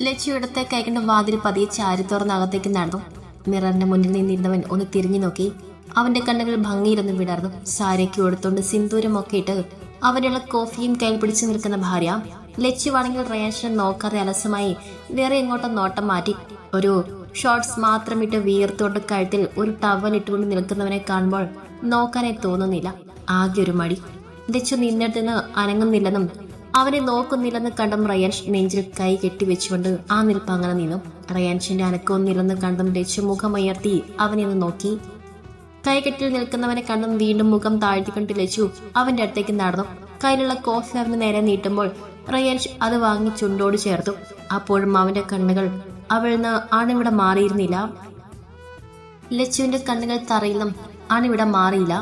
ലച്ചു ഇടത്തെ കൈകണ്ട വാതിൽ പതിയെ ചാരി തുറന്ന് അകത്തേക്ക് നടന്നു. മിററിന്റെ മുന്നിൽ നിന്നിരുന്നവൻ ഒന്ന് തിരിഞ്ഞു നോക്കി. അവന്റെ കണ്ണുകൾ ഭംഗിയിലൊന്ന് വിടർന്നു. സാരയ്ക്ക് കൊടുത്തോണ്ട് സിന്ദൂരമൊക്കെ ഇട്ട് അവനുള്ള കോഫിയും കയ്യിൽ പിടിച്ചു നിൽക്കുന്ന ഭാര്യ. ലച്ചുവാണെങ്കിൽ റയാൻഷിനെ നോക്കാതെ അലസമായി വേറെ എങ്ങോട്ടും നോട്ടം മാറ്റി. ഒരു ഷോർട്സ് മാത്രം ഇട്ട് വീർത്തോട്ട് കഴുത്തിൽ ഒരു ടവൽ ഇട്ടുകൊണ്ട് നിൽക്കുന്നവനെ കാണുമ്പോൾ നോക്കാനേ തോന്നുന്നില്ല. ആകെ ഒരു മടി. ലച്ചു നിന്നിടത്തുനിന്ന് അനങ്ങുന്നില്ലെന്നും അവനെ നോക്കുന്നില്ലെന്ന് കണ്ടും റയാൻഷ് നെഞ്ചിൽ കൈ കെട്ടിവെച്ചുകൊണ്ട് ആ നിൽപ്പ് അങ്ങനെ നിന്നു. റയാൻഷിന്റെ അനക്കൊന്നില്ലെന്ന് കണ്ടും ലച്ചു മുഖമുയർത്തി അവനെ ഒന്ന് നോക്കി. കൈകെട്ടിൽ നിൽക്കുന്നവനെ കണ്ടും വീണ്ടും മുഖം താഴ്ത്തിക്കൊണ്ട് ലച്ചു അവന്റെ അടുത്തേക്ക് നടന്നു. കയ്യിലുള്ള കോഫി അവന് നേരെ നീട്ടുമ്പോൾ റയാൻഷ് അത് വാങ്ങി ചുണ്ടോട് ചേർത്തു. അപ്പോഴും അവന്റെ കണ്ണുകൾ അവളിൽ നിന്ന് അണിവിടെ മാറിയിരുന്നില്ല. ലച്ചുവിന്റെ കണ്ണുകൾ തറയിൽ നിന്നും അണിവിടെ മാറിയില്ല.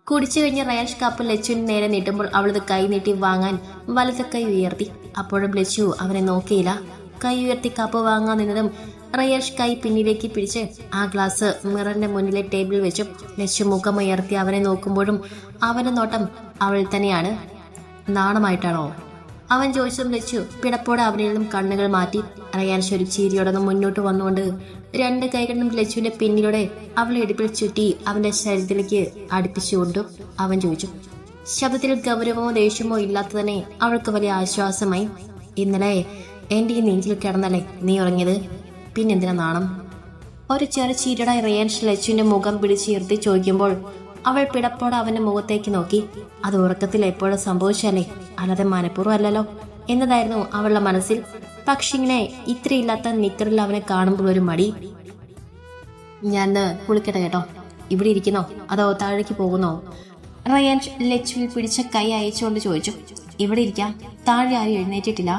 കുടിച്ചു കഴിഞ്ഞ് റയാൻഷ് കപ്പ് ലച്ചുവിന് നേരെ നീട്ടുമ്പോൾ അവളത് കൈ നീട്ടി വാങ്ങാൻ വലത്തെ കൈ ഉയർത്തി. അപ്പോഴും ലച്ചു അവനെ നോക്കിയില്ല. കൈ ഉയർത്തി കപ്പ് വാങ്ങാൻ നിന്നതും റയാൻഷ് കൈ പിന്നിലേക്ക് പിടിച്ച് ആ ഗ്ലാസ് മിററിന്റെ മുന്നിലെ ടേബിളിൽ വെച്ചു. ലച്ചു മുഖമുയർത്തി അവനെ നോക്കുമ്പോഴും അവന്റെ നോട്ടം അവളിൽ തന്നെയാണ്. നാണമായിട്ടാണോ അവൻ ചോദിച്ചതും ലച്ചു പിടപ്പോടെ അവനിൽ നിന്നും കണ്ണുകൾ മാറ്റി. റയാൻഷ് ഒരു ചിരിയോടൊന്ന് മുന്നോട്ട് വന്നുകൊണ്ട് രണ്ട് കൈകളും ലച്ചുവിന്റെ പിന്നിലൂടെ അവളെ ഇടുപ്പിൽ ചുറ്റി അവന്റെ ശരീരത്തിലേക്ക് അടുപ്പിച്ചുകൊണ്ടു അവൻ ചോദിച്ചു. ശബ്ദത്തിൽ ഗൗരവമോ ദേഷ്യമോ ഇല്ലാത്തതന്നെ അവൾക്ക് വലിയ ആശ്വാസമായി. ഇന്നലെ എന്റെ ഈ നെഞ്ചിൽ കിടന്നല്ലേ നീ ഉറങ്ങിയത്, പിന്നെന്തിനാ നാണം? ഒരു ചെറു ചീരടായി റയാൻഷ് ലച്ചുവിന്റെ മുഖം പിടിച്ചുയർത്തി ചോദിക്കുമ്പോൾ അവൾ പിടപ്പോടെ അവന്റെ മുഖത്തേക്ക് നോക്കി. അത് ഉറക്കത്തിൽ എപ്പോഴും സംഭവിച്ചല്ലേ, അല്ലാതെ മനഃപൂർവ്വം അല്ലല്ലോ എന്നതായിരുന്നു അവളുടെ മനസ്സിൽ. പക്ഷെ ഇങ്ങനെ ഇത്രയില്ലാത്ത നിക്കറിൽ അവനെ കാണുമ്പോൾ ഒരു മടി. ഞാൻ കുളിക്കട്ടെ കേട്ടോ, ഇവിടെ ഇരിക്കുന്നോ അതോ താഴേക്ക് പോകുന്നോ? റയാൻഷ് ലച്ചുവിൽ പിടിച്ച കൈ അയച്ചുകൊണ്ട് ചോദിച്ചു. ഇവിടെ ഇരിക്കാം, താഴെ ആരും എഴുന്നേറ്റിട്ടില്ല.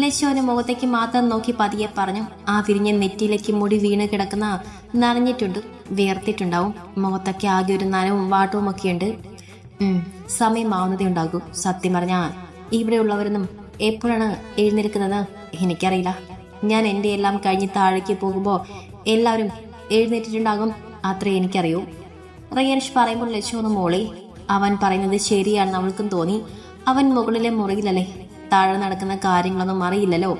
ലച്ചു അവന്റെ മുഖത്തേക്ക് മാത്രം നോക്കി പതിയെ പറഞ്ഞു. ആ വിരിഞ്ഞ നെറ്റിയിലേക്ക് മുടി വീണ് കിടക്കുന്ന നനഞ്ഞിട്ടുണ്ട്, വേർത്തിട്ടുണ്ടാവും. മുഖത്തൊക്കെ ആകെ ഒരു നനവും വാട്ടവും ഒക്കെയുണ്ട്. സമയമാവുന്നതേ ഉണ്ടാകൂ. സത്യം പറഞ്ഞാ ഇവിടെയുള്ളവരൊന്നും എപ്പോഴാണ് എഴുന്നേൽക്കുന്നത് എനിക്കറിയില്ല. ഞാൻ എൻ്റെ എല്ലാം കഴിഞ്ഞ് താഴേക്ക് പോകുമ്പോൾ എല്ലാവരും എഴുന്നേറ്റിട്ടുണ്ടാകും, അത്രേ എനിക്കറിയൂ. റയാൻഷ് പറയുമ്പോൾ ലച്ചു ഒന്ന് മോളി. അവൻ പറയുന്നത് ശരിയാണെന്ന് അവൾക്കും തോന്നി. അവൻ മുകളിലെ മുറിയിലല്ലേ, താഴെ നടക്കുന്ന കാര്യങ്ങളൊന്നും അറിയില്ലല്ലോ.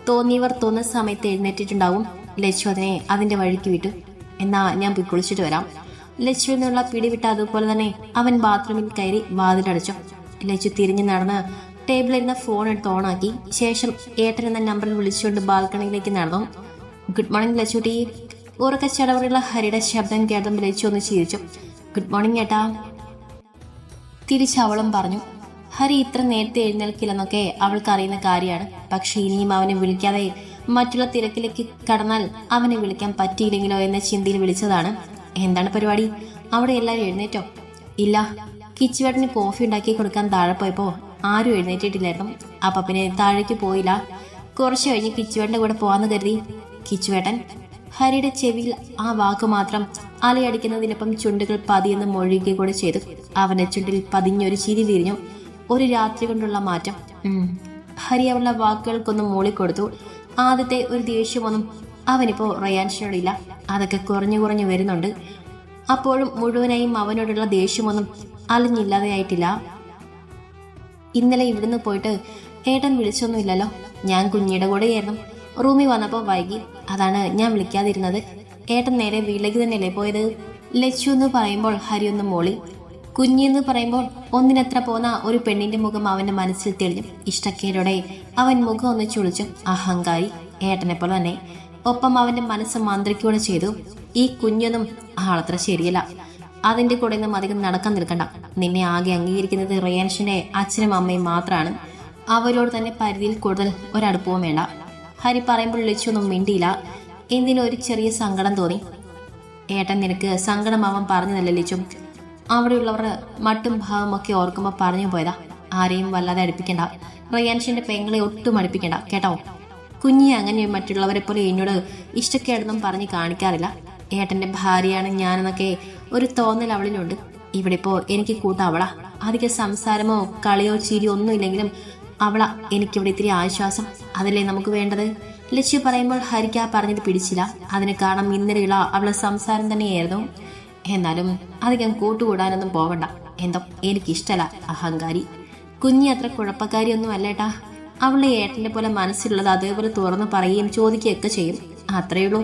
തോന്നിയവർ തോന്നുന്ന സമയത്ത് എഴുന്നേറ്റിട്ടുണ്ടാവും. ലച്ചു അതിനെ അതിന്റെ വഴിക്ക് വിട്ടു. എന്നാ ഞാൻ പോയി കുളിച്ചിട്ട് വരാം. ലച്ചുവിൽ നിന്നുള്ള പിടിവിട്ട് അതുപോലെ തന്നെ അവൻ ബാത്റൂമിൽ കയറി വാതിലടച്ചു. ലച്ചു തിരിഞ്ഞു നടന്ന് ടേബിളിരുന്ന ഫോൺ എടുത്ത് ഓണാക്കി. ശേഷം ഏട്ടൻ എന്ന നമ്പറിൽ വിളിച്ചുകൊണ്ട് ബാൽക്കണിയിലേക്ക് നടന്നു. Good morning Lachutty. ഉറക്കച്ചടവറുള്ള ഹരിയുടെ ശബ്ദം കേട്ടതും ലച്ചു ഒന്ന് ചിരിച്ചു. ഗുഡ് മോർണിംഗ് ഏട്ടാ. തിരിച്ചവളും പറഞ്ഞു. ഹരി ഇത്ര നേരത്തെ എഴുന്നേൽക്കില്ലെന്നൊക്കെ അവൾക്ക് അറിയുന്ന കാര്യമാണ്. പക്ഷെ ഇനിയും അവനെ വിളിക്കാതെ മറ്റുള്ള തിരക്കിലേക്ക് കടന്നാൽ അവനെ വിളിക്കാൻ പറ്റിയില്ലെങ്കിലോ എന്ന ചിന്തയിൽ വിളിച്ചതാണ്. എന്താണ് പരിപാടി? അവിടെ എല്ലാവരും എഴുന്നേറ്റോ? ഇല്ല, കിച്ചുവേട്ടന് കോഫി ഉണ്ടാക്കി കൊടുക്കാൻ താഴെ പോയപ്പോ ആരും എഴുന്നേറ്റിട്ടില്ലായിരുന്നു. അപ്പൊ പിന്നെ താഴേക്ക് പോയില്ല. കുറച്ചു കഴിഞ്ഞ് കിച്ചുവേട്ടന്റെ കൂടെ പോവാന്ന് കരുതി. കിച്ചുവേട്ടൻ? ഹരിയുടെ ചെവിയിൽ ആ വാക്ക് മാത്രം അലയടിക്കുന്നതിനൊപ്പം ചുണ്ടുകൾ പതിയെന്ന് മൊഴിയുക കൂടെ ചെയ്തു. അവന്റെ ചുണ്ടിൽ പതിഞ്ഞൊരു ചിരി വിരിഞ്ഞു. ഒരു രാത്രി കൊണ്ടുള്ള മാറ്റം. ഹരി അവളുടെ വാക്കുകൾക്കൊന്നും മൂളിക്കൊടുത്തു. ആദ്യത്തെ ഒരു ദേഷ്യമൊന്നും അവനിപ്പോ റയാൻഷിനോടില്ല. അതൊക്കെ കുറഞ്ഞു കുറഞ്ഞു വരുന്നുണ്ട്. അപ്പോഴും മുഴുവനായും അവനോടുള്ള ദേഷ്യമൊന്നും അലിഞ്ഞില്ലാതെയായിട്ടില്ല. ഇന്നലെ ഇവിടുന്ന് പോയിട്ട് ഏട്ടൻ വിളിച്ചൊന്നുമില്ലല്ലോ. ഞാൻ കുഞ്ഞിയുടെ കൂടെയായിരുന്നു. റൂമിൽ വന്നപ്പോൾ വൈകി, അതാണ് ഞാൻ വിളിക്കാതിരുന്നത്. ഏട്ടൻ നേരെ വീട്ടിലേക്ക് തന്നെയല്ലേ പോയത്? ലച്ചു എന്ന് പറയുമ്പോൾ ഹരി ഒന്ന് മോളി. കുഞ്ഞെന്ന് പറയുമ്പോൾ ഒന്നിനെത്ര പോന്ന ഒരു പെണ്ണിന്റെ മുഖം അവന്റെ മനസ്സിൽ തെളിഞ്ഞു. ഇഷ്ടക്കേടോടെ അവൻ മുഖം ഒന്ന് ചുളിച്ചു. അഹങ്കാരി, ഏട്ടനെ പോലെ തന്നെ. ഒപ്പം അവന്റെ മനസ്സ് മന്ത്രിക്കൂടെ ചെയ്തു. ഈ കുഞ്ഞൊന്നും ആളത്ര ശരിയല്ല. അതിന്റെ കൂടെ ഒന്നും അധികം നടക്കാൻ നിൽക്കണ്ട. നിന്നെ ആകെ അംഗീകരിക്കുന്നത് റയാൻഷിന്റെ അച്ഛനും അമ്മയും മാത്രമാണ്. അവരോട് തന്നെ പരിധിയിൽ കൂടുതൽ ഒരടുപ്പവും വേണ്ട. ഹരി പറയുമ്പോൾ ലച്ചൊന്നും മിണ്ടിയില്ല. എന്തിനും ഒരു ചെറിയ സങ്കടം തോന്നി. ഏട്ടൻ നിനക്ക് സങ്കടമാവാൻ പറഞ്ഞതല്ലേ ലച്ചു? അവിടെയുള്ളവരുടെ മട്ടും ഭാവം ഒക്കെ ഓർക്കുമ്പോൾ പറഞ്ഞു പോയതാ. ആരെയും വല്ലാതെ അടുപ്പിക്കണ്ട. റയാൻഷിന്റെ പെങ്ങളെ ഒട്ടും അടുപ്പിക്കണ്ട കേട്ടോ. കുഞ്ഞി അങ്ങനെ മറ്റുള്ളവരെ പോലെ എന്നോട് ഇഷ്ടക്കേടൊന്നും പറഞ്ഞ് കാണിക്കാറില്ല. ഏട്ടന്റെ ഭാര്യയാണ് ഞാനെന്നൊക്കെ ഒരു തോന്നൽ അവളിലുണ്ട്. ഇവിടെ ഇപ്പോ എനിക്ക് കൂട്ടാവളാ. അധികം സംസാരമോ കളിയോ ചിരിയോ ഒന്നും ഇല്ലെങ്കിലും അവളാ എനിക്കിവിടെ ഇത്തിരി ആശ്വാസം. അതല്ലേ നമുക്ക് വേണ്ടത്. ലച്ചു പറയുമ്പോൾ ഹരിക്ക് ആ പറഞ്ഞത് പിടിച്ചില്ല. അതിന് കാരണം ഇന്നലെയുള്ള അവളെ സംസാരം തന്നെയായിരുന്നു. എന്നാലും അധികം കൂട്ടുകൂടാനൊന്നും പോവണ്ട. എന്തോ എനിക്കിഷ്ടല്ല അഹങ്കാരി. കുഞ്ഞി അത്ര കുഴപ്പക്കാരിയൊന്നും അല്ലേട്ടാ. അവളുടെ ഏട്ടൻ്റെ പോലെ മനസ്സിലുള്ളത് അതേപോലെ തുറന്ന് പറയുകയും ചോദിക്കുകയൊക്കെ ചെയ്യും. അത്രയുള്ളൂ.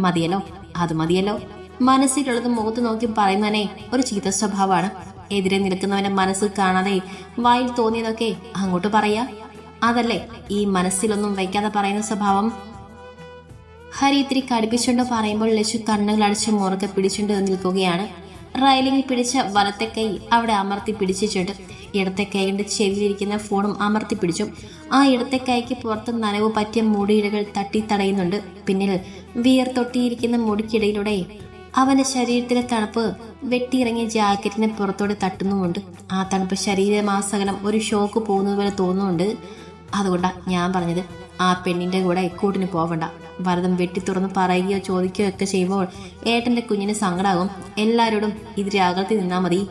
മതിയല്ലോ, അത് മതിയല്ലോ. മനസ്സിലുള്ളത് മുഖത്ത് നോക്കി പറയുന്നവനെ ഒരു ചീത്ത സ്വഭാവമാണ്. എതിരെ നിൽക്കുന്നവന്റെ മനസ്സ് കാണാതെ വായിൽ തോന്നിയതൊക്കെ അങ്ങോട്ട് പറയാ. അതല്ലേ ഈ മനസ്സിലൊന്നും വയ്ക്കാതെ പറയുന്ന സ്വഭാവം. ഹരി ഇത്തിരി കടുപ്പിച്ചുകൊണ്ട് പറയുമ്പോൾ ലച്ചു കണ്ണുകൾ അടിച്ച് മുറുകെ പിടിച്ചുകൊണ്ട് നിൽക്കുകയാണ്. റൈലിംഗ് പിടിച്ച വലത്തെ കൈ അവിടെ അമർത്തി പിടിച്ചിട്ടുണ്ട്. ഇടത്തെ കൈ കൊണ്ട് ചെവിയിലിരിക്കുന്ന ഫോണും അമർത്തി പിടിച്ചു. ആ ഇടത്തെ കൈക്ക് പുറത്ത് നനവ് പറ്റിയ മുടിയിഴകൾ തട്ടി തടയുന്നുണ്ട്. പിന്നിൽ വിയർത്തൊട്ടിയിരിക്കുന്ന മുടിക്കിടയിലൂടെ അവന്റെ ശരീരത്തിലെ തണുപ്പ് വെട്ടിയിറങ്ങിയ ജാക്കറ്റിനെ പുറത്തോടെ തട്ടുന്നുമുണ്ട്. ആ തണുപ്പ് ശരീരമാസകലം ഒരു ഷോക്ക് പോകുന്നത് പോലെ തോന്നുന്നുണ്ട്. അതുകൊണ്ടാണ് ഞാൻ പറഞ്ഞത്, ആ പെണ്ണിന്റെ കൂടെ കൂട്ടിന് പോവണ്ട. വരദം വെട്ടി തുറന്ന് പറയുകയോ ചോദിക്കുകയോ ഒക്കെ ചെയ്യുമ്പോൾ ഏട്ടന്റെ കുഞ്ഞിന് സങ്കടാകും. എല്ലാവരോടും ഇതിരെ അകത്തി നിന്നാ മതി.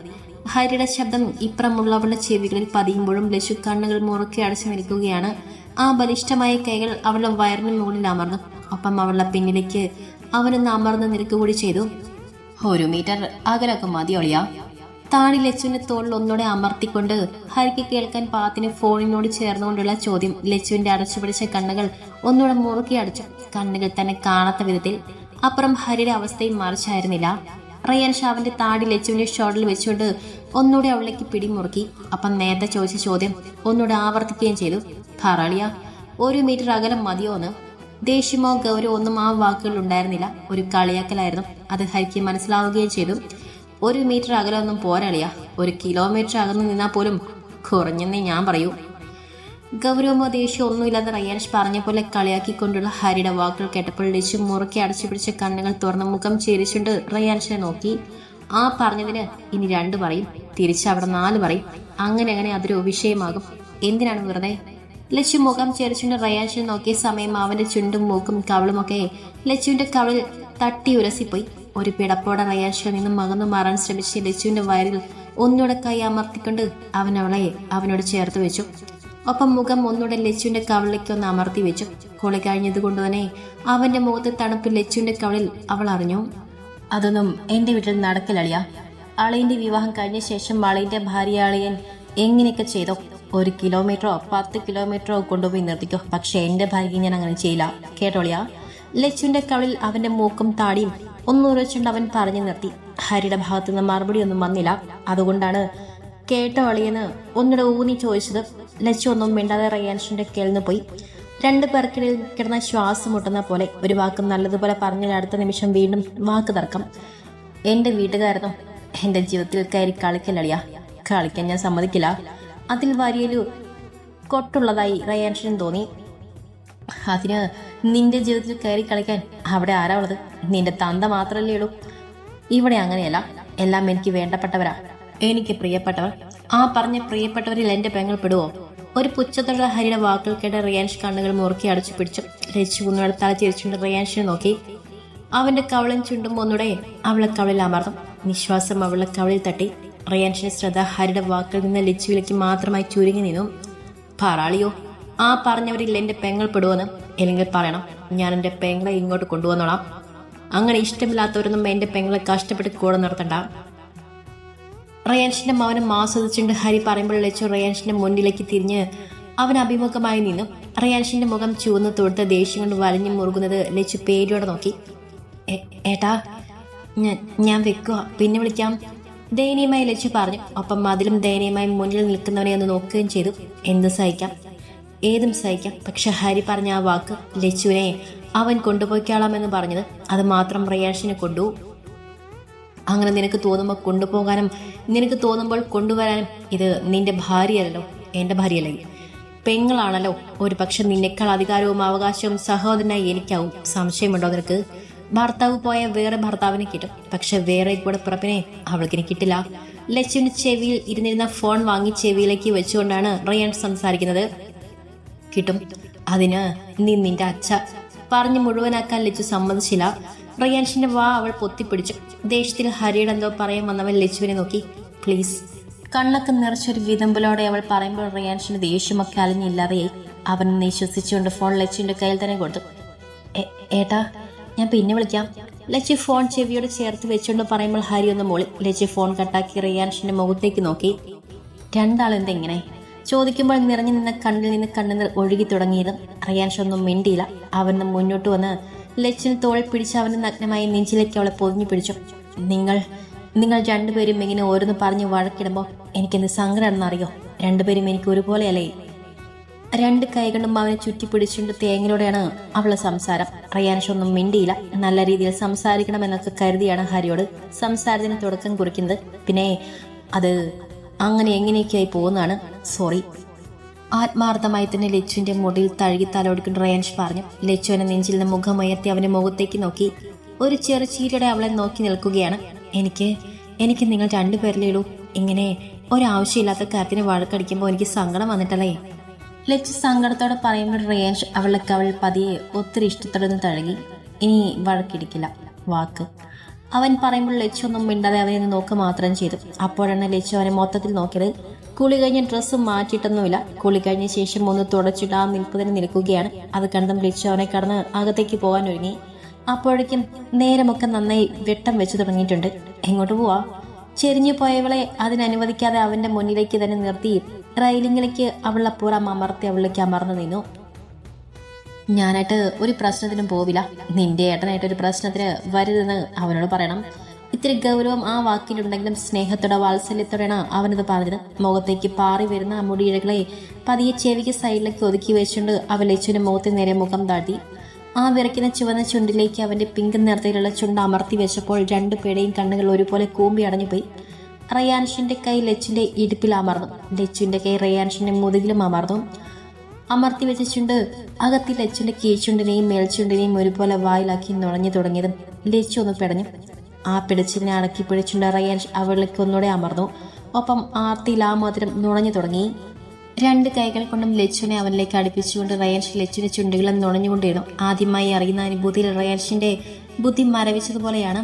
ഹരിയുടെ ശബ്ദം ഇപ്പുറമുള്ളവളുടെ ചെവികളിൽ പതിയുമ്പോഴും ലശു കണ്ണുകൾ മുറുക്കി അടച്ചു നിൽക്കുകയാണ്. ആ ബലിഷ്ഠമായ കൈകൾ അവളുടെ വയറിന് മുകളിൽ അമർന്നു. ഒപ്പം അവളുടെ പിന്നിലേക്ക് അവനൊന്ന് അമർന്ന് നിൽക്കുക കൂടി ചെയ്തു. 1 മീറ്റർ അകലൊക്കെ മതിയൊളിയാ. താണി ലച്ചുവിന്റെ തോളിൽ ഒന്നുകൂടെ അമർത്തിക്കൊണ്ട് ഹരിക്ക് കേൾക്കാൻ പാത്തിന് ഫോണിനോട് ചേർന്നുകൊണ്ടുള്ള ചോദ്യം ലച്ചുവിന്റെ അടച്ചുപിടിച്ച കണ്ണുകൾ ഒന്നുകൂടെ മുറുക്കി അടച്ചു. കണ്ണുകൾ തന്നെ കാണാത്ത വിധത്തിൽ. അപ്പുറം ഹരിയുടെ അവസ്ഥയും മറിച്ചായിരുന്നില്ല. റയാൻ ഷാവിന്റെ താടി ലച്ചുവിന്റെ ഷോൾഡറിൽ വെച്ചുകൊണ്ട് ഒന്നുകൂടെ അവളിലേക്ക് പിടിമുറുക്കി. അപ്പം നേരത്തെ ചോദിച്ച ചോദ്യം ഒന്നുകൂടെ ആവർത്തിക്കുകയും ചെയ്തു. പറളിയ 1 മീറ്റർ അകലം മതിയോന്ന്. ദേഷ്യമോ ഗൗരവോ ഒന്നും ആ വാക്കുകൾ ഉണ്ടായിരുന്നില്ല. ഒരു കളിയാക്കലായിരുന്നു. അത് ഹരിക്ക് മനസ്സിലാവുകയും ചെയ്തു. 1 മീറ്റർ അകലമൊന്നും പോരളിയ. 1 കിലോമീറ്റർ അകന്നു നിന്നാൽ പോലും കുറഞ്ഞെന്നേ ഞാൻ പറയൂ. ഗൗരവമോ ദേഷ്യമോ ഒന്നുമില്ലാതെ റയാൻഷ് പറഞ്ഞ പോലെ കളിയാക്കിക്കൊണ്ടുള്ള ഹരിയുടെ വാക്കുകൾ കേട്ടപ്പോൾ ലച്ചു മുറുക്കി അടച്ചു പിടിച്ച കണ്ണുകൾ തുറന്ന മുഖം ചേരിച്ചുകൊണ്ട് റയാൻഷിനെ നോക്കി. ആ പറഞ്ഞതിന് ഇനി 2 പറയും, തിരിച്ചവിടെ 4 പറയും. അങ്ങനെ അതൊരു വിഷയമാകും. എന്തിനാണ് വെറുതെ? ലച്ചു മുഖം ചേരിച്ചുകൊണ്ട് റയാൻഷിനെ നോക്കിയ സമയം അവന്റെ ചുണ്ടും മൂക്കും കവളുമൊക്കെ ലച്ചുവിന്റെ കവളിൽ തട്ടി ഉരസിപ്പോയി. ഒരു പിടപ്പോടെ റയാൻഷിൽ നിന്നും അകന്നു മാറാൻ ശ്രമിച്ച് ലച്ചുവിന്റെ വയറിൽ ഒന്നുകൂടെ കൈ അമർത്തിക്കൊണ്ട് അവൻ അവളെ അവനോട് ചേർത്ത് വെച്ചു. ഒപ്പം മുഖം ഒന്നുകൂടെ ലച്ചുവിന്റെ കവളിലേക്ക് ഒന്ന് അമർത്തി വെച്ചു. കുളി കഴിഞ്ഞത് കൊണ്ട് തന്നെ അവന്റെ മുഖത്ത് തണുപ്പ് ലച്ചുവിന്റെ കവളിൽ അവൾ അറിഞ്ഞു. അതൊന്നും എന്റെ വീട്ടിൽ നടക്കില്ലളിയ. അളിയന്റെ വിവാഹം കഴിഞ്ഞ ശേഷം അളിയന്റെ ഭാര്യ അളിയൻ എങ്ങനെയൊക്കെ ചെയ്തോ. 1 കിലോമീറ്ററോ 10 കിലോമീറ്ററോ കൊണ്ടുപോയി നിർത്തിക്കോ. പക്ഷെ എന്റെ ഭാര്യ ഞാൻ അങ്ങനെ ചെയ്യില്ല, കേട്ടോളിയ. ലച്ചുവിന്റെ കവളിൽ അവന്റെ മൂക്കും താടിയും ഒന്നുറച്ചുകൊണ്ട് അവൻ പറഞ്ഞു നിർത്തി. ഹരിയുടെ ഭാഗത്തു നിന്ന് മറുപടി ഒന്നും വന്നില്ല. അതുകൊണ്ടാണ് കേട്ടോ അളിയെന്ന് ഒന്നുകൂടെ ഊന്നി ചോദിച്ചത്. ലച്ചു ഒന്നും മിണ്ടാതെ റയാൻഷിന്റെ കേൾന്ന് പോയി. 2 പേർക്കിടയിൽ കിടന്ന ശ്വാസം മുട്ടുന്ന പോലെ ഒരു വാക്ക് നല്ലതുപോലെ പറഞ്ഞാൽ അടുത്ത നിമിഷം വീണ്ടും വാക്ക് തർക്കം. എന്റെ വീട്ടുകാരനും എന്റെ ജീവിതത്തിൽ കയറി കളിക്കലളിയ. കളിക്കാൻ ഞാൻ സമ്മതിക്കില്ല. അതിൽ വലിയൊരു കൊട്ടുള്ളതായി റയാൻഷിന് തോന്നി. അതിന് നിന്റെ ജീവിതത്തിൽ കയറി കളിക്കാൻ അവിടെ ആരാ ഉള്ളത്? നിന്റെ തന്ത മാത്രമല്ലേ ഉള്ളൂ. ഇവിടെ അങ്ങനെയല്ല. എല്ലാം എനിക്ക് വേണ്ടപ്പെട്ടവരാ, എനിക്ക് പ്രിയപ്പെട്ടവർ. ആ പറഞ്ഞ പ്രിയപ്പെട്ടവരിൽ എന്റെ പെങ്ങൾ പെടുവോ? ഒരു പുച്ഛത്തോടെ ഹരിയുടെ വാക്കുകൾ കേട്ട് റിയാൻഷ് കണ്ണുകൾ മുറുക്കി അടച്ചു പിടിച്ചു. രച്ചു കുന്നുകളെ തല ചിരിച്ചുകൊണ്ട് റിയാൻഷിനെ നോക്കി. അവന്റെ കവളും ചുണ്ടും ഒന്നുടെ അവളെ കവളിൽ അമർന്നു. നിശ്വാസം അവളുടെ കവളിൽ തട്ടി. റിയാൻഷിന്റെ ശ്രദ്ധ ഹരിയുടെ വാക്കുകളിൽ നിന്ന് ലച്ചുവിലേക്ക് മാത്രമായി ചുരുങ്ങി നിന്നു. പാറാളിയോ, ആ പറഞ്ഞവരിൽ എന്റെ പെങ്ങൾ പെടുവെന്ന് അല്ലെങ്കിൽ പറയണം. ഞാൻ എന്റെ പെങ്ങളെ ഇങ്ങോട്ട് കൊണ്ടുവന്നോളാം. അങ്ങനെ ഇഷ്ടമില്ലാത്തവരൊന്നും എന്റെ പെങ്ങളെ കഷ്ടപ്പെട്ട് കൂടെ നിർത്തണ്ട. റയാൻഷിന്റെ മൗനം ആസ്വദിച്ചുകൊണ്ട് ഹരി പറയുമ്പോൾ ലച്ചു റയാൻഷിന്റെ മുന്നിലേക്ക് തിരിഞ്ഞ് അവൻ അഭിമുഖമായി നിന്നു. റയാൻഷിന്റെ മുഖം ചുവന്ന് തൊടുത്ത ദേഷ്യം കൊണ്ട് വലിഞ്ഞു മുറുകുന്നത് ലച്ചു പേടിയോടെ നോക്കി. ഏട്ടാ, ഞാൻ വെക്കുക, പിന്നെ വിളിക്കാം, ദയനീയമായി ലച്ചു പറഞ്ഞു. ഒപ്പം അതിലും ദയനീയമായി മുന്നിൽ നിൽക്കുന്നവനെ ഒന്ന് നോക്കുകയും ചെയ്തു. എന്ത് സഹിക്കാം, ഏതും സഹിക്കാം. പക്ഷെ ഹരി പറഞ്ഞ ആ വാക്ക് ലച്ചുവിനെ അവൻ കൊണ്ടുപോയിക്കാളാമെന്ന് പറഞ്ഞത് അത് മാത്രം റയാൻഷിനെ കൊണ്ടു. അങ്ങനെ നിനക്ക് തോന്നുമ്പോൾ കൊണ്ടുപോകാനും നിനക്ക് തോന്നുമ്പോൾ കൊണ്ടുവരാനും ഇത് നിന്റെ ഭാര്യയല്ലോ, എൻ്റെ ഭാര്യയല്ലേ, പെങ്ങളാണല്ലോ. ഒരു പക്ഷെ നിന്നേക്കാൾ അധികാരവും അവകാശവും സഹോദരനായി എനിക്കാവും. സംശയമുണ്ടോ നിനക്ക്? ഭർത്താവ് പോയ വേറെ ഭർത്താവിനെ കിട്ടും, പക്ഷെ വേറെ കൂടെ പിറപ്പിനെ അവൾക്കിനി കിട്ടില്ല. ലച്ചുവിന്റെ ചെവിയിൽ ഇരുന്നിരുന്ന ഫോൺ വാങ്ങി ചെവിയിലേക്ക് വെച്ചുകൊണ്ടാണ് റയാൻ സംസാരിക്കുന്നത്. കിട്ടും, അതിന് നീ നിന്റെ അച്ഛ പറഞ്ഞു മുഴുവനാക്കാൻ ലച്ചു സമ്മതിച്ചില്ല. റയാൻഷിന്റെ വാ അവൾ പൊത്തിപ്പിടിച്ചു. ദേഷ്യത്തിൽ ഹരിയുടെ എന്തോ പറയാൻ വന്നവൻ ലച്ചുവിനെ നോക്കി. പ്ലീസ്. കണ്ണൊക്കെ നിറച്ചൊരു വിതമ്പലോടെ അവൾ പറയുമ്പോൾ റയാൻഷിന്റെ ദേഷ്യമൊക്കെ അലിഞ്ഞില്ലാതെയായി. അവൻ നിശ്വസിച്ചുകൊണ്ട് ഫോൺ ലച്ചുവിന്റെ കയ്യിൽ തന്നെ കൊടുത്തു. ഏട്ടാ, ഞാൻ പിന്നെ വിളിക്കാം. ലച്ചു ഫോൺ ചെവിയോട് ചേർത്ത് വെച്ചുകൊണ്ട് പറയുമ്പോൾ ഹരി ഒന്ന് മോളി. ലച്ചു ഫോൺ കട്ടാക്കി റയാൻഷിന്റെ മുഖത്തേക്ക് നോക്കി. രണ്ടാളെന്തെങ്ങനെ? ചോദിക്കുമ്പോൾ നിറഞ്ഞു നിന്ന കണ്ണിൽ നിന്ന് കണ്ണുനീർ ഒഴുകി തുടങ്ങിയതും റിയാൻഷ് ഒന്നും മിണ്ടിയില്ല. അവന് മുന്നോട്ട് വന്ന് ലച്ചുവിന് തോളിൽ പിടിച്ച് അവന്റെ നഗ്നമായി നെഞ്ചിലേക്ക് അവളെ പൊതിഞ്ഞു പിടിച്ചു. നിങ്ങൾ രണ്ടുപേരും ഇങ്ങനെ ഓരോന്ന് പറഞ്ഞ് വഴക്കിടുമ്പോൾ എനിക്കെന്ത് സങ്കടമാണെന്നറിയോ? രണ്ടുപേരും എനിക്ക് ഒരുപോലെയല്ലേ? രണ്ട് കൈകൊണ്ടും അവനെ ചുറ്റിപ്പിടിച്ചുകൊണ്ട് തേങ്ങലോടെയാണ് അവളുടെ സംസാരം. റിയാൻഷ് ഒന്നും മിണ്ടിയില്ല. നല്ല രീതിയിൽ സംസാരിക്കണമെന്നൊക്കെ കരുതിയാണ് ഹരിയോട് സംസാരത്തിന് തുടക്കം കുറിക്കുന്നത്. പിന്നെ അത് അങ്ങനെ എങ്ങനെയൊക്കെയായി പോകുന്നതാണ്. സോറി. ആത്മാർത്ഥമായി തന്നെ ലച്ചുവിന്റെ മുടിയിൽ തഴുകി തലോടിക്കൊണ്ട് റിയാൻഷ് പറഞ്ഞു. ലച്ചുവിനെ നെഞ്ചിൽ നിന്ന് മുഖമുയർത്തി അവന്റെ മുഖത്തേക്ക് നോക്കി ഒരു ചെറുചീരിയുടെ അവളെ നോക്കി നിൽക്കുകയാണ്. എനിക്ക് നിങ്ങൾ രണ്ടുപേരിലേ ഉള്ളൂ. ഇങ്ങനെ ഒരാവശ്യമില്ലാത്ത കാര്യത്തിന് വഴക്കടിക്കുമ്പോൾ എനിക്ക് സങ്കടം വന്നിട്ടല്ലേ? ലച്ചു സങ്കടത്തോടെ പറയുമ്പോൾ റിയാൻഷ് അവൾ പതിയെ ഒത്തിരി ഇഷ്ടത്തോടൊന്നും തഴുകി. ഇനി വഴക്കിടിക്കില്ല വാക്ക്. അവൻ പറയുമ്പോൾ ലച്ചു ഒന്നും മിണ്ടാതെ അവനെ നോക്കുക മാത്രം ചെയ്തു. അപ്പോഴാണ് ലച്ചു അവനെ മൊത്തത്തിൽ നോക്കിയത്. കുളി കഴിഞ്ഞ് ഡ്രസ്സ് മാറ്റിയിട്ടൊന്നുമില്ല. കുളി കഴിഞ്ഞ ശേഷം ഒന്ന് തുടച്ചിട്ട് ആ നിൽപ്പതിന് നിൽക്കുകയാണ്. അത് കണ്ടും ലച്ചു അവനെ കടന്ന് അകത്തേക്ക് പോകാൻ ഒരുങ്ങി. അപ്പോഴേക്കും നേരമൊക്കെ നന്നായി വെട്ടം വെച്ച് തുടങ്ങിയിട്ടുണ്ട്. എങ്ങോട്ട് പോവാ? ചെരിഞ്ഞു പോയവളെ അതിനനുവദിക്കാതെ അവന്റെ മുന്നിലേക്ക് തന്നെ നിർത്തി റെയിലിങ്ങിലേക്ക് അവളപ്പുറം അമർത്തി അവളിലേക്ക് അമർന്നു നിന്നു. ഞാനായിട്ട് ഒരു പ്രശ്നത്തിനും പോവില്ല. നിന്റെ ഏട്ടനായിട്ട് ഒരു പ്രശ്നത്തിന് വരുതെന്ന് അവനോട് പറയണം. ഇത്തിരി ഗൗരവം ആ വാക്കിലുണ്ടെങ്കിലും സ്നേഹത്തോടെ വാത്സല്യത്തോടെയാണ് അവനത് പറഞ്ഞത്. മുഖത്തേക്ക് പാറി വരുന്ന മുടിയിഴകളെ പതിയെ ചെവിക്ക് സൈഡിലേക്ക് ഒതുക്കി വെച്ചുകൊണ്ട് അവൻ ലച്ചുവിന്റെ മുഖത്തിന് നേരെ മുഖം താഴ്ത്തി. ആ വിറയ്ക്കുന്ന ചുവന്ന ചുണ്ടിലേക്ക് അവന്റെ പിങ്ക് നിറത്തിലുള്ള ചുണ്ട് അമർത്തി വെച്ചപ്പോൾ രണ്ടുപേരുടെയും കണ്ണുകൾ ഒരുപോലെ കൂമ്പി അടഞ്ഞുപോയി. റിയാൻഷിന്റെ കൈ ലച്ചുവിന്റെ ഇടുപ്പിൽ അമർന്നു. ലച്ചുവിന്റെ കൈ റിയാൻഷിന്റെ മുതുകിലും അമർന്നു. അമർത്തി വെച്ച ചുണ്ട് അകത്തി ലച്ചുവിന്റെ കീഴ്ചുണ്ടിനെയും മേൽചുണ്ടിനെയും ഒരുപോലെ വായിലാക്കി നുഴഞ്ഞു തുടങ്ങിയതും ലച്ചു ഒന്ന് പിടഞ്ഞു. ആ പിടിച്ചിനെ അടക്കി പിടിച്ചുകൊണ്ട് റിയാൻഷ് അവളിലേക്ക് ഒന്നുകൂടെ അമർന്നു. ഒപ്പം ആർത്തിയിൽ ആ മധുരം നുഴഞ്ഞു തുടങ്ങി. രണ്ട് കൈകൾ കൊണ്ടും ലച്ചുവിനെ അവനിലേക്ക് അടുപ്പിച്ചുകൊണ്ട് റിയാൻഷ് ലച്ചുവിന്റെ ചുണ്ടുകളെ നുണഞ്ഞുകൊണ്ടിരുന്നു. ആദ്യമായി അറിയുന്ന അനുഭൂതിയിൽ റിയാൻഷിന്റെ ബുദ്ധി മരവിച്ചതുപോലെയാണ്.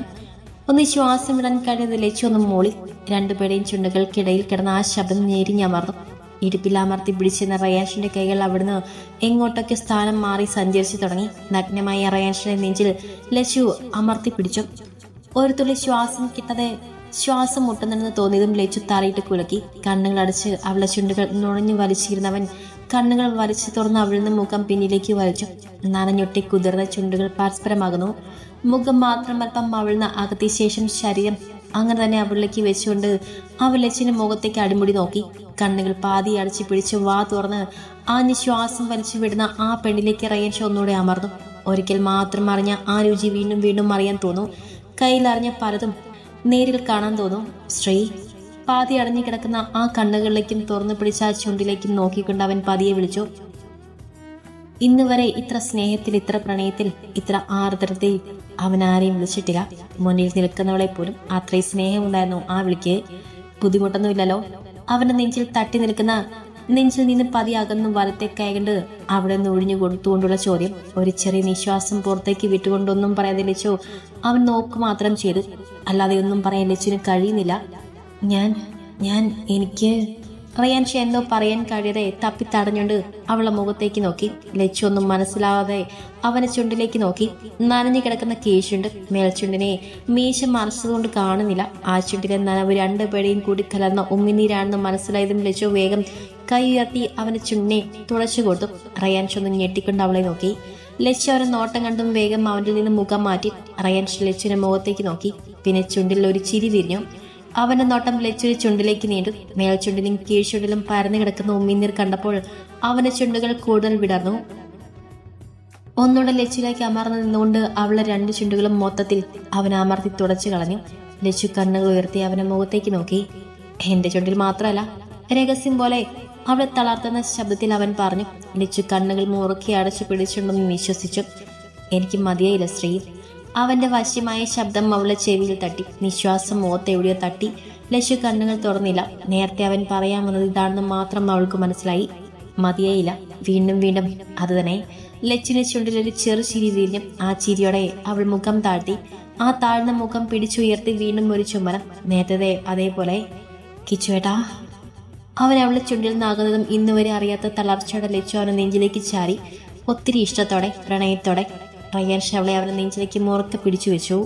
ഒന്ന് ശ്വാസം വിടാൻ കഴിയാതെ ലച്ചു ഒന്ന് മൂളി. രണ്ടുപേരുടെയും ചുണ്ടുകൾക്കിടയിൽ കിടന്ന ആ ശബ്ദം ഞെരിഞ്ഞമർന്നു. ഇടുപ്പിലമർത്തി പിടിച്ചിരുന്ന റിയാൻഷിന്റെ കൈകൾ അവിടുന്ന് എങ്ങോട്ടൊക്കെ സ്ഥാനം മാറി സഞ്ചരിച്ചു തുടങ്ങി. നഗ്നമായ റിയാൻഷിന്റെ നെഞ്ചിൽ ലച്ചു അമർത്തി പിടിച്ചു. ഒരു തുള്ളി ശ്വാസം കിട്ടാതെ ശ്വാസം മുട്ടുന്നെന്ന് തോന്നിയതും ലച്ചു തറയിട്ട് കുലുക്കി. കണ്ണുകൾ അടച്ച് അവളെ ചുണ്ടുകൾ നുഴഞ്ഞു വലിച്ചിരുന്നവൻ കണ്ണുകൾ വലിച്ചു തുറന്ന് അവളിൽ നിന്ന് മുഖം പിന്നിലേക്ക് വലിച്ചു. നനഞ്ഞൊട്ടി കുതിർന്ന ചുണ്ടുകൾ പരസ്പരമാകുന്നു. മുഖം മാത്രം അല്പം അവളിന്ന് അകത്തിയ ശേഷം ശരീരം അങ്ങനെ തന്നെ അവളിലേക്ക് വെച്ചുകൊണ്ട് അവൾ ലച്ചുവിന്റെ മുഖത്തേക്ക് അടിമുടി നോക്കി. കണ്ണുകൾ പാതി അടച്ചു പിടിച്ച് വാ തുറന്ന് ആഞ്ഞ് ശ്വാസം വലിച്ചു വിടുന്ന ആ പെണ്ണിലേക്ക് റിയാൻഷ് ഒന്നുകൂടെ അമർന്നു. ഒരിക്കൽ മാത്രം അറിഞ്ഞ ആ രുചി വീണ്ടും വീണ്ടും അറിയാൻ തോന്നും. കയ്യിലറിഞ്ഞ പലതും നേരിൽ കാണാൻ തോന്നും. ശ്രീ പാതി അടഞ്ഞു കിടക്കുന്ന ആ കണ്ണുകളിലേക്കും തുറന്നു പിടിച്ച ആ ചുണ്ടിലേക്കും നോക്കിക്കൊണ്ട് അവൻ പതിയെ വിളിച്ചു. ഇന്ന് വരെ ഇത്ര സ്നേഹത്തിൽ, ഇത്ര പ്രണയത്തിൽ, ഇത്ര ആർദ്രതയിൽ അവൻ ആരെയും വിളിച്ചിട്ടില്ല. മുന്നിൽ നിൽക്കുന്നവളെ പോലും അത്രയും സ്നേഹമുണ്ടായിരുന്നു ആ വിളിക്ക്. ബുദ്ധിമുട്ടൊന്നുമില്ലല്ലോ? അവന്റെ നെഞ്ചിൽ തട്ടി നിൽക്കുന്ന നെഞ്ചിൽ നിന്ന് പതി അകന്നു വലത്തേക്കായകൊണ്ട് അവിടെ നിന്ന് ഒഴിഞ്ഞു കൊടുത്തുകൊണ്ടുള്ള ചോദ്യം. ഒരു ചെറിയ നിശ്വാസം പുറത്തേക്ക് വിട്ടുകൊണ്ടൊന്നും പറയാതെ ലച്ചു അവൻ നോക്ക് മാത്രം ചെയ്തു. അല്ലാതെ ഒന്നും പറയാൻ ലച്ചുവിന് കഴിയുന്നില്ല. എനിക്ക് റിയാൻഷ് എന്തോ പറയാൻ കഴിയാതെ തപ്പി തടഞ്ഞുകൊണ്ട് അവളെ മുഖത്തേക്ക് നോക്കി. ലച്ചു ഒന്നും മനസ്സിലാവാതെ അവനെ ചുണ്ടിലേക്ക് നോക്കി. നനഞ്ഞു കിടക്കുന്ന കീഴ്ചുണ്ട്. മേൽചുണ്ടിനെ മീശ മറച്ചതുകൊണ്ട് കാണുന്നില്ല. ആ ചുണ്ടിലെ നനവ് രണ്ടുപേരെയും കൂടി കലർന്ന ഉമ്മിനീരാണെന്ന് മനസ്സിലായതും ലച്ചു വേഗം കൈ ഉയർത്തി അവന്റെ ചുണ്ടിനെ തുളച്ചു കൊടുത്തു. റിയാൻഷ് ഒന്നും ഞെട്ടിക്കൊണ്ട് അവളെ നോക്കി. ലച്ചു അവനെ നോട്ടം കണ്ടും വേഗം അവൻ്റെ നിന്ന് മുഖം മാറ്റി. റിയാൻഷ് ലച്ചുവിന്റെ മുഖത്തേക്ക് നോക്കി. പിന്നെ ചുണ്ടിൽ ഒരു ചിരി വിരിഞ്ഞു. അവന്റെ നോട്ടം ലച്ചുവിന്റെ ചുണ്ടിലേക്ക് നീണ്ടു. മേൽചുണ്ടിലും കീഴ്ചുണ്ടിലും പരന്നു കിടക്കുന്ന ഉമ്മിനീർ കണ്ടപ്പോൾ അവന്റെ ചുണ്ടുകൾ കൂടുതൽ വിടർന്നു. ഒന്നുകൂടെ ലച്ചുവിലേക്ക് അമർന്നു നിന്നുകൊണ്ട് അവളെ രണ്ട് ചുണ്ടുകളും മൊത്തത്തിൽ അവൻ അമർത്തി തുടച്ചു കളഞ്ഞു. ലച്ചു കണ്ണുകൾ ഉയർത്തി അവന്റെ മുഖത്തേക്ക് നോക്കി. എന്റെ ചുണ്ടിൽ മാത്രമല്ല, രഹസ്യം പോലെ അവളെ തളർത്തുന്ന ശബ്ദത്തിൽ അവൻ പറഞ്ഞു. ലച്ചു കണ്ണുകൾ മുറുക്കി അടച്ചു പിടിച്ചുണ്ടെന്ന് വിശ്വസിച്ചു. എനിക്ക് മതിയായില്ല ശ്രീ. അവന്റെ വശ്യമായ ശബ്ദം അവളെ ചെവിയിൽ തട്ടി. നിശ്വാസം മുഖത്തെവിടെയോ തട്ടി. ലച്ചു കണ്ണുകൾ തുറന്നില്ല. നേരത്തെ അവൻ പറയാൻ വന്നത് ഇതാണെന്ന് മാത്രം അവൾക്ക് മനസ്സിലായി. മതിയായില്ല. വീണ്ടും വീണ്ടും അത് തന്നെ. ലച്ചിന്റെ ചുണ്ടിലൊരു ചെറു ചിരി വീഞ്ഞു. ആ ചിരിയോടെ അവൾ മുഖം താഴ്ത്തി. ആ താഴ്ന്ന മുഖം പിടിച്ചുയർത്തി വീണ്ടും ഒരു ചുമരം. നേരത്തെ അതേപോലെ. കിച്ചുവേട്ടാ. അവൻ അവളുടെ ചുണ്ടിൽ നിന്നാകുന്നതും ഇന്നുവരെ അറിയാത്ത തളർച്ചയോടെ ലച്ചു അവനെ നെഞ്ചിലേക്ക് ചാരി. ഒത്തിരി ഇഷ്ടത്തോടെ, പ്രണയത്തോടെ റിയാൻഷ് അവളെ അവരുടെ നെഞ്ചിലേക്ക് മുറുക്കെ പിടിച്ചു വെച്ചു.